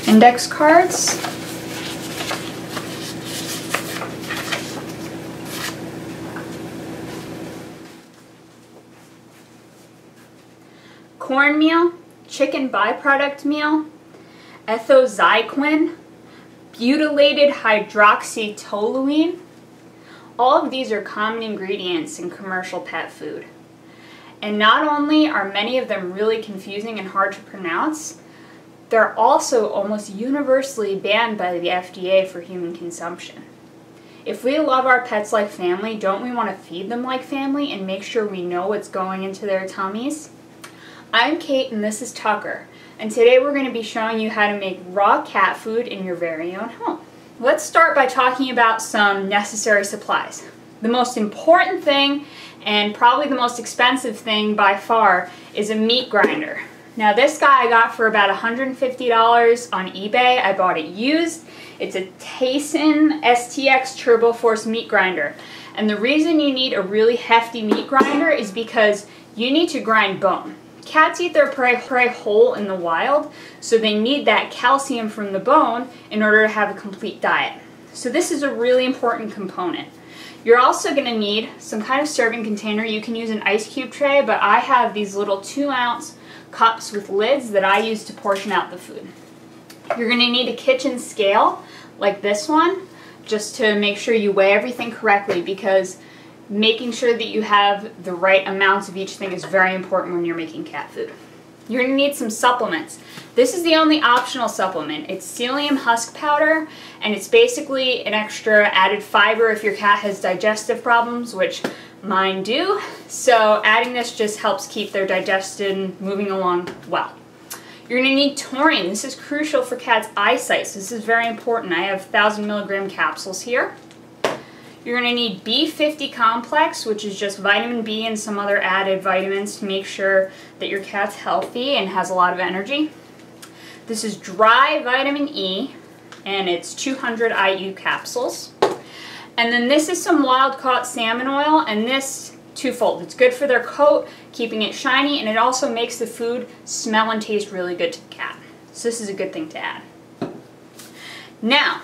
index cards. Cornmeal, chicken byproduct meal, ethoxyquin, butylated hydroxytoluene. All of these are common ingredients in commercial pet food. And not only are many of them really confusing and hard to pronounce, they're also almost universally banned by the FDA for human consumption. If we love our pets like family, don't we want to feed them like family and make sure we know what's going into their tummies? I'm Kate and this is Tucker, and today we're going to be showing you how to make raw cat food in your very own home. Let's start by talking about some necessary supplies. The most important thing, and probably the most expensive thing by far, is a meat grinder. Now this guy I got for about $150 on eBay. I bought it used. It's a Tyson STX Turbo Force meat grinder. And the reason you need a really hefty meat grinder is because you need to grind bone. Cats eat their prey whole in the wild, so they need that calcium from the bone in order to have a complete diet. So this is a really important component. You're also going to need some kind of serving container. You can use an ice cube tray, but I have these little 2-ounce cups with lids that I use to portion out the food. You're going to need a kitchen scale like this one, just to make sure you weigh everything correctly, because making sure that you have the right amounts of each thing is very important when you're making cat food. You're going to need some supplements. This is the only optional supplement. It's psyllium husk powder, and it's basically an extra added fiber if your cat has digestive problems, which mine do. So adding this just helps keep their digestion moving along well. You're going to need taurine. This is crucial for cats' eyesight, so this is very important. I have 1,000 milligram capsules here. You're going to need B50 complex, which is just vitamin B and some other added vitamins to make sure that your cat's healthy and has a lot of energy. This is dry vitamin E, and it's 200 IU capsules. And then this is some wild-caught salmon oil, and this twofold. It's good for their coat, keeping it shiny, and it also makes the food smell and taste really good to the cat. So this is a good thing to add. Now,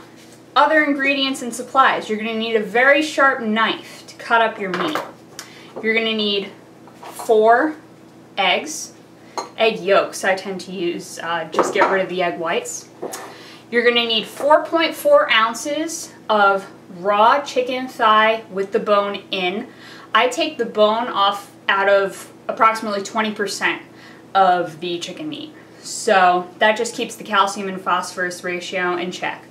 other ingredients and supplies. You're going to need a very sharp knife to cut up your meat. You're going to need 4 eggs, egg yolks I tend to use, just get rid of the egg whites. You're going to need 4.4 ounces of raw chicken thigh with the bone in. I take the bone off out of approximately 20% of the chicken meat. So that just keeps the calcium and phosphorus ratio in check.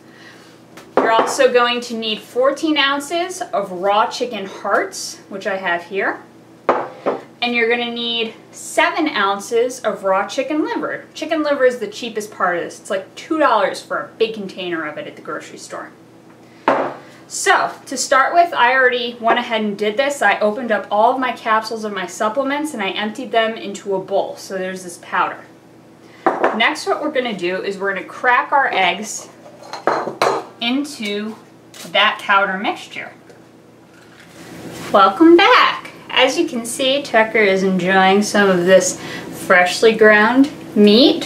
You're also going to need 14 ounces of raw chicken hearts, which I have here. And you're going to need 7 ounces of raw chicken liver. Chicken liver is the cheapest part of this. It's like $2 for a big container of it at the grocery store. So, to start with, I already went ahead and did this. I opened up all of my capsules of my supplements and I emptied them into a bowl. So there's this powder. Next, what we're going to do is we're going to crack our eggs into that powder mixture. Welcome back. As you can see, Tucker is enjoying some of this freshly ground meat.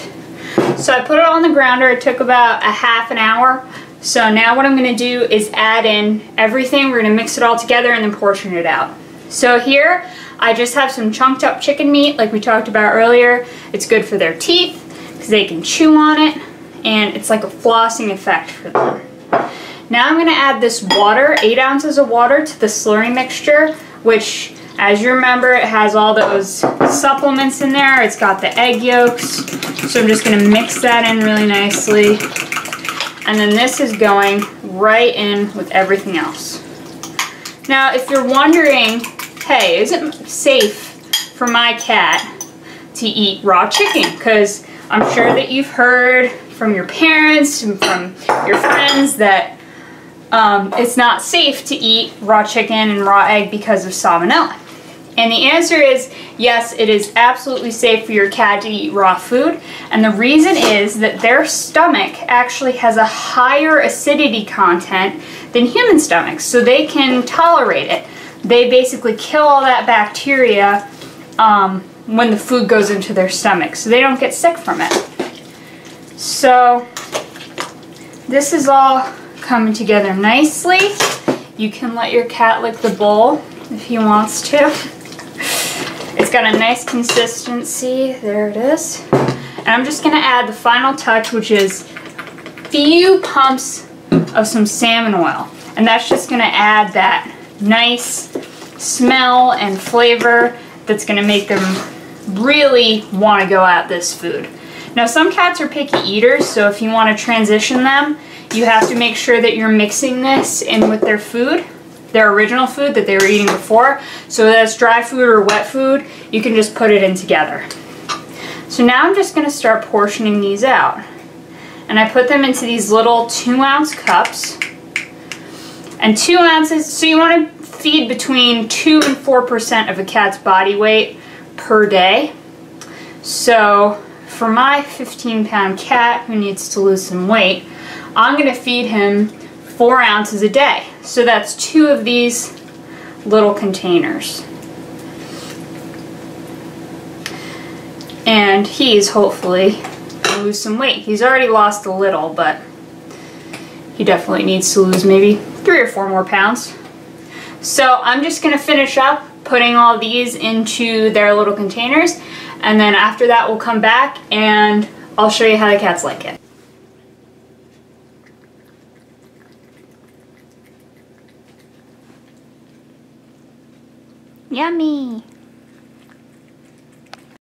So I put it on the grounder. It took about a half an hour. So now what I'm going to do is add in everything. We're going to mix it all together and then portion it out. So here I just have some chunked up chicken meat like we talked about earlier. It's good for their teeth because they can chew on it, and it's like a flossing effect for them. Now I'm going to add this water, 8 ounces of water, to the slurry mixture, which, as you remember, it has all those supplements in there. It's got the egg yolks, so I'm just going to mix that in really nicely. And then this is going right in with everything else. Now, if you're wondering, hey, is it safe for my cat to eat raw chicken? Because I'm sure that you've heard from your parents and from your friends that it's not safe to eat raw chicken and raw egg because of salmonella. And the answer is yes, it is absolutely safe for your cat to eat raw food. And the reason is that their stomach actually has a higher acidity content than human stomachs, so they can tolerate it. They basically kill all that bacteria when the food goes into their stomach, so they don't get sick from it. So this is all coming together nicely. You can let your cat lick the bowl if he wants to. It's got a nice consistency. There it is. And I'm just gonna add the final touch, which is a few pumps of some salmon oil. And that's just gonna add that nice smell and flavor that's gonna make them really wanna go at this food. Now some cats are picky eaters, so if you wanna transition them, you have to make sure that you're mixing this in with their food, their original food that they were eating before. So that's dry food or wet food, you can just put it in together. So now I'm just gonna start portioning these out. And I put them into these little 2-ounce cups. And 2 ounces, so you wanna feed between 2 and 4% of a cat's body weight per day. So for my 15-pound cat who needs to lose some weight, I'm gonna feed him 4 ounces a day. So that's 2 of these little containers. And he's hopefully gonna lose some weight. He's already lost a little, but he definitely needs to lose maybe 3 or 4 more pounds. So I'm just gonna finish up putting all these into their little containers, and then after that we'll come back and I'll show you how the cats like it. Yummy!